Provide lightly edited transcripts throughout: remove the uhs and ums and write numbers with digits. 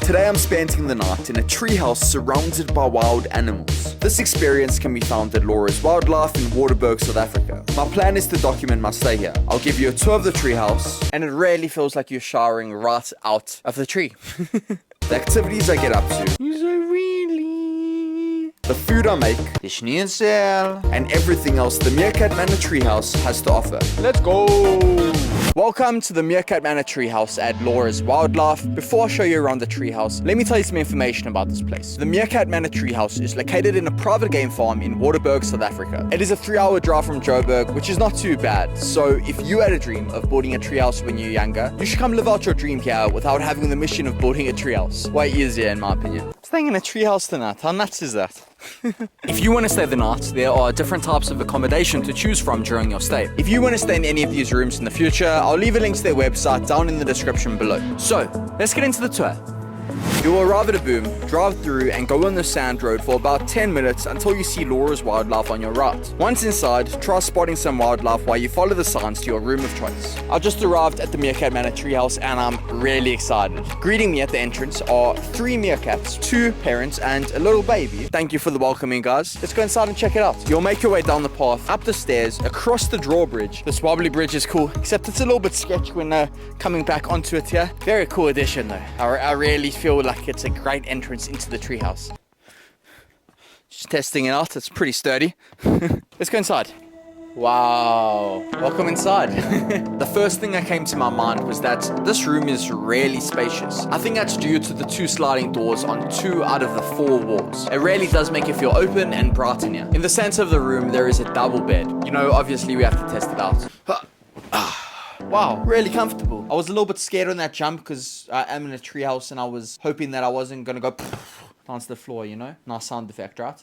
Today I'm spending the night in a treehouse surrounded by wild animals. This experience can be found at Laura's Wildlife in Waterberg, South Africa. My plan is to document my stay here. I'll give you a tour of the treehouse, and it really feels like you're showering right out of the tree. The activities I get up to is the food I make, the schnitzel, and everything else the Meerkat Manor Treehouse has to offer. Let's go! Welcome to the Meerkat Manor Treehouse at Laura's Wildlife. Before I show you around the treehouse, let me tell you some information about this place. The Meerkat Manor Treehouse is located in a private game farm in Waterberg, South Africa. It is a 3-hour drive from Joburg, which is not too bad. So if you had a dream of building a treehouse when you're younger, you should come live out your dream here without having the mission of building a treehouse. Way easier in my opinion. Staying in a treehouse tonight, how nuts is that? If you want to stay the night, there are different types of accommodation to choose from during your stay. If you want to stay in any of these rooms in the future, I'll leave a link to their website down in the description below. So, let's get into the tour. You'll arrive at a boom, drive through and go on the sand road for about 10 minutes until you see Laura's Wildlife on your right. Once inside, try spotting some wildlife while you follow the signs to your room of choice. I just arrived at the Meerkat Manor Treehouse and I'm really excited. Greeting me at the entrance are 3 meerkats, 2 parents and a little baby. Thank you for the welcoming, guys. Let's go inside and check it out. You'll make your way down the path, up the stairs, across the drawbridge. This wobbly bridge is cool, except it's a little bit sketchy when coming back onto it here. Very cool addition though. I really feel like it's a great entrance into the treehouse. Just testing it out, it's pretty sturdy. Let's go inside. Wow, welcome inside. The first thing that came to my mind was that this room is really spacious. I think that's due to the 2 sliding doors on 2 out of the 4 walls. It really does make you feel open and bright in here. In the center of the room, there is a double bed. You know, obviously we have to test it out. Wow, really comfortable. I was a little bit scared on that jump because I am in a treehouse and I was hoping that I wasn't gonna go down to the floor, you know? Nice sound effect, right?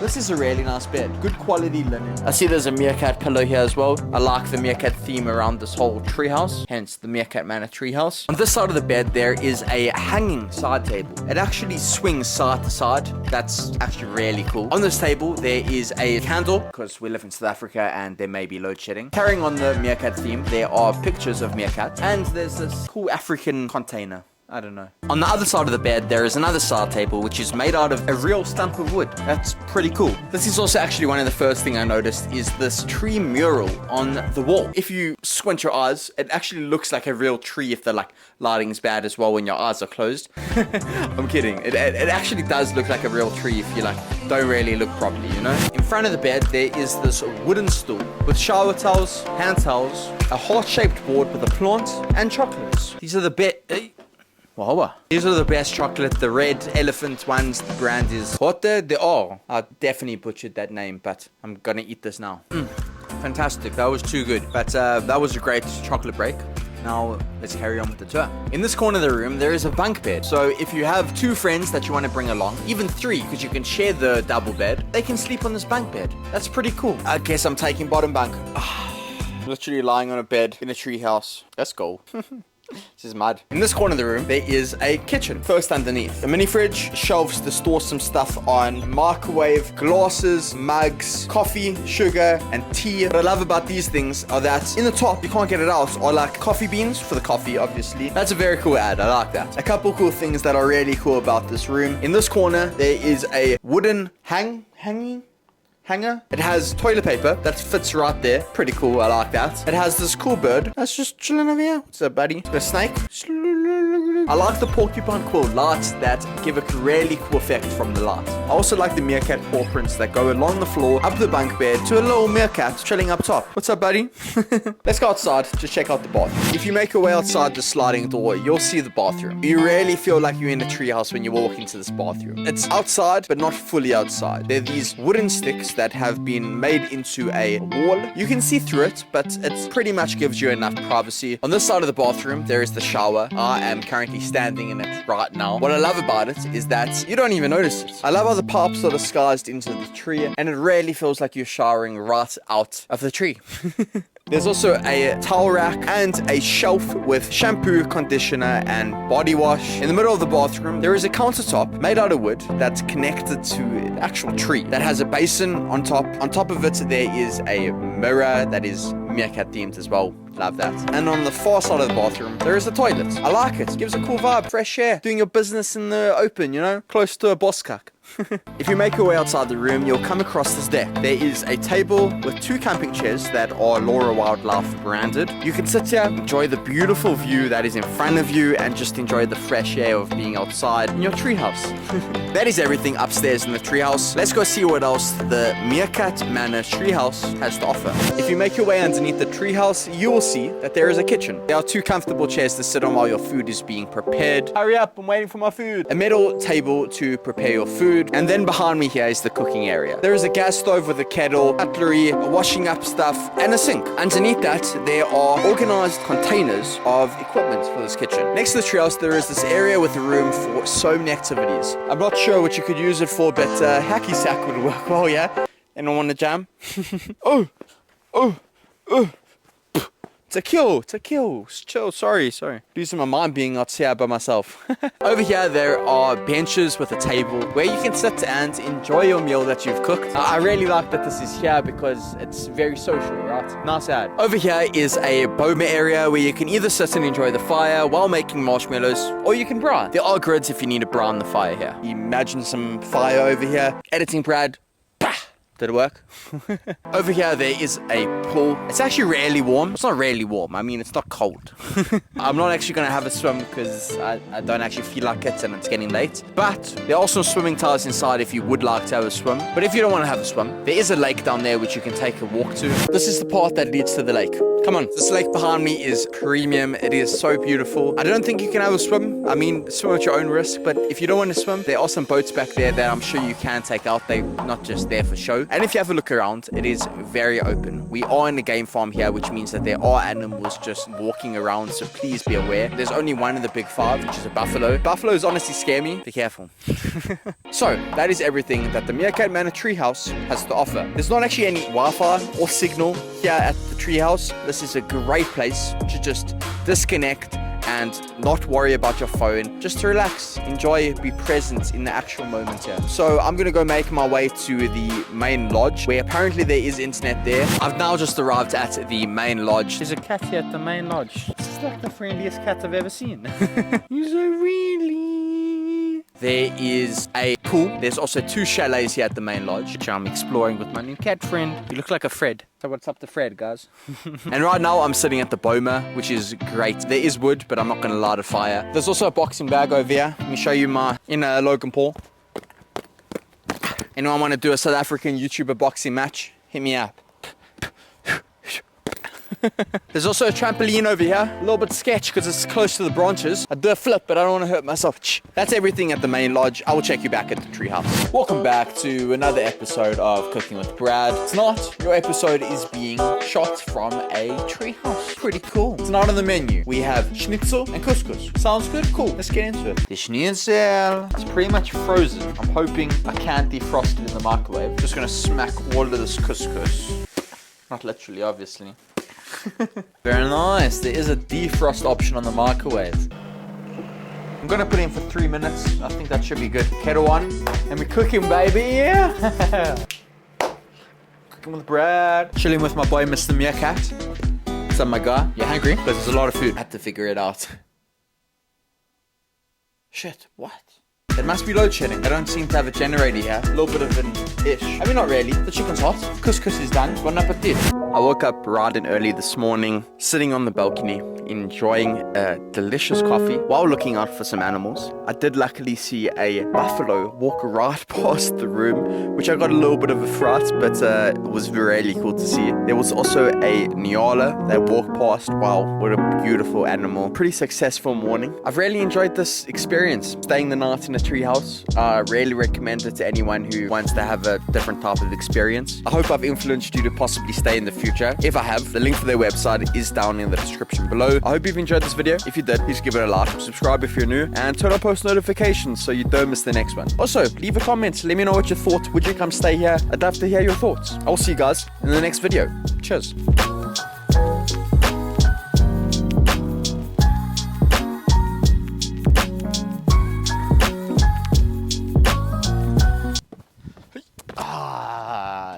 This is a really nice bed. Good quality linen. I see there's a meerkat pillow here as well. I like the meerkat theme around this whole treehouse, hence the Meerkat Manor Treehouse. On this side of the bed, there is a hanging side table. It actually swings side to side. That's actually really cool. On this table, there is a candle, because we live in South Africa and there may be load shedding. Carrying on the meerkat theme, there are pictures of meerkats, and there's this cool African container. I don't know. On the other side of the bed, there is another side table, which is made out of a real stump of wood. That's pretty cool. This is also actually one of the first thing I noticed is this tree mural on the wall. If you squint your eyes, it actually looks like a real tree if the lighting's bad as well when your eyes are closed. I'm kidding. It actually does look like a real tree if you don't really look properly, you know? In front of the bed, there is this wooden stool with shower towels, hand towels, a heart-shaped board with a plant, and chocolates. These are the Wow. These are the best chocolate, the red elephant ones. The brand is Côte d'Or. I definitely butchered that name, but I'm gonna eat this now. Fantastic, that was too good. But that was a great chocolate break. Now let's carry on with the tour. In this corner of the room, there is a bunk bed. So if you have 2 friends that you want to bring along, even 3, because you can share the double bed, they can sleep on this bunk bed. That's pretty cool. I guess I'm taking bottom bunk. Literally lying on a bed in a treehouse. Let's go. This is mad. In this corner of the room, there is a kitchen. First underneath, a mini fridge, shelves to store some stuff on, microwave, glasses, mugs, coffee, sugar, and tea. What I love about these things are that in the top, you can't get it out, are like coffee beans for the coffee, obviously. That's a very cool ad. I like that. A couple cool things that are really cool about this room. In this corner, there is a wooden hanger. It has toilet paper that fits right there. Pretty cool, I like that. It has this cool bird that's just chilling over here. What's up, buddy? A snake. I like the porcupine quill lights that give a really cool effect from the light. I also like the meerkat paw prints that go along the floor, up the bunk bed, to a little meerkat chilling up top. What's up, buddy? Let's go outside to check out the bathroom. If you make your way outside the sliding door, you'll see the bathroom. You really feel like you're in a treehouse when you walk into this bathroom. It's outside, but not fully outside. There are these wooden sticks that have been made into a wall. You can see through it, but it pretty much gives you enough privacy. On this side of the bathroom, there is the shower. I am currently standing in it right now. What I love about it is that you don't even notice it. I love how the pipes are disguised into the tree, and it really feels like you're showering right out of the tree. There's also a towel rack and a shelf with shampoo, conditioner, and body wash. In the middle of the bathroom, there is a countertop made out of wood that's connected to an actual tree that has a basin on top. On top of it, there is a mirror that is meerkat themed as well. Love that. And on the far side of the bathroom, there is a toilet. I like it. Gives a cool vibe. Fresh air. Doing your business in the open, you know? Close to a boskak. If you make your way outside the room, you'll come across this deck. There is a table with 2 camping chairs that are Laura Wildlife branded. You can sit here, enjoy the beautiful view that is in front of you, and just enjoy the fresh air of being outside in your treehouse. That is everything upstairs in the treehouse. Let's go see what else the Meerkat Manor treehouse has to offer. If you make your way underneath the treehouse, you will see that there is a kitchen. There are 2 comfortable chairs to sit on while your food is being prepared. Hurry up, I'm waiting for my food. A metal table to prepare your food. And then behind me here is the cooking area. There is a gas stove with a kettle, cutlery, washing up stuff, and a sink. Underneath that, there are organized containers of equipment for this kitchen. Next to the treehouse, there is this area with a room for so many activities. I'm not sure what you could use it for, but hacky sack would work well, yeah? Anyone want to jam? Oh. To kill. Chill, sorry. Losing my mind being out here by myself. Over here, there are benches with a table where you can sit and enjoy your meal that you've cooked. I really like that this is here because it's very social, right? Nice ad. Over here is a boma area where you can either sit and enjoy the fire while making marshmallows, or you can brown. There are grids if you need to brown the fire here. Imagine some fire over here. Editing Brad. Did it work? Over here, there is a pool. It's actually really warm. It's not really warm. I mean, it's not cold. I'm not actually going to have a swim because I don't actually feel like it and it's getting late. But there are also swimming tiles inside if you would like to have a swim. But if you don't want to have a swim, there is a lake down there which you can take a walk to. This is the path that leads to the lake. Come on. This lake behind me is premium. It is so beautiful. I don't think you can have a swim. I mean, swim at your own risk. But if you don't want to swim, there are some boats back there that I'm sure you can take out. They're not just there for show. And if you have a look around, it is very open. We are in a game farm here, which means that there are animals just walking around, so please be aware. There's only one of the big 5, which is a buffalo. Buffaloes honestly scare me. Be careful. So, that is everything that the Meerkat Manor treehouse has to offer. There's not actually any Wi-Fi or signal here at the treehouse. This is a great place to just disconnect and not worry about your phone. Just to relax, enjoy, be present in the actual moment here. So I'm gonna go make my way to the main lodge, where apparently there is internet there. I've now just arrived at the main lodge. There's a cat here at the main lodge. This is like the friendliest cat I've ever seen. He's so friendly. There is a pool. There's also 2 chalets here at the main lodge, which I'm exploring with my new cat friend. You look like a Fred. So what's up to Fred, guys? And right now I'm sitting at the boma, which is great. There is wood, but I'm not going to light a fire. There's also a boxing bag over here. Let me show you my inner Logan Paul. Anyone want to do a South African YouTuber boxing match? Hit me up. There's also a trampoline over here. A little bit sketch because it's close to the branches. I do a flip, but I don't want to hurt myself. That's everything at the main lodge. I will check you back at the treehouse. Welcome back to another episode of Cooking with Brad. Tonight, your episode is being shot from a treehouse. Pretty cool. Tonight on the menu, we have schnitzel and couscous. Sounds good? Cool. Let's get into it. The schnitzel is pretty much frozen. I'm hoping I can't defrost it in the microwave. Just gonna smack all of this couscous. Not literally, obviously. Very nice. There is a defrost option on the microwave. I'm gonna put it in for 3 minutes. I think that should be good. Kettle on, and we're cooking, baby. Yeah. Cooking with Brad. Chilling with my boy, Mr. Meerkat. What's up, my guy? You hungry? Because there's a lot of food. I had to figure it out. Shit. What? It must be load shedding. I don't seem to have a generator here. A little bit of an ish. I mean, not really. The chicken's hot. Couscous is done. Bon appetit. I woke up bright and early this morning, sitting on the balcony, enjoying a delicious coffee while looking out for some animals. I did luckily see a buffalo walk right past the room, which I got a little bit of a fright, but it was really cool to see. There was also a nyala that walked past. Wow, what a beautiful animal. Pretty successful morning. I've really enjoyed this experience, staying the night in a treehouse. I really recommend it to anyone who wants to have a different type of experience. I hope I've influenced you to possibly stay in the future. If I have, the link for their website is down in the description below. I hope you've enjoyed this video. If you did, please give it a like, subscribe if you're new, and turn on post notifications so you don't miss the next one. Also, leave a comment. Let me know what you thought. Would you come stay here? I'd love to hear your thoughts. I'll see you guys in the next video. Cheers.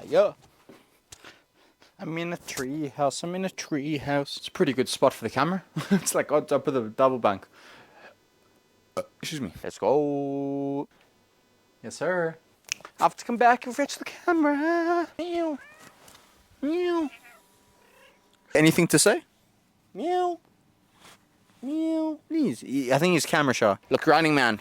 Yeah. I'm in a tree house. I'm in a tree house. It's a pretty good spot for the camera. It's like on top of the double bank. Excuse me. Let's go. Yes, sir. I have to come back and fetch the camera. Meow. Meow. Anything to say? Meow. Meow. Please. I think he's camera shy. Look, Running Man.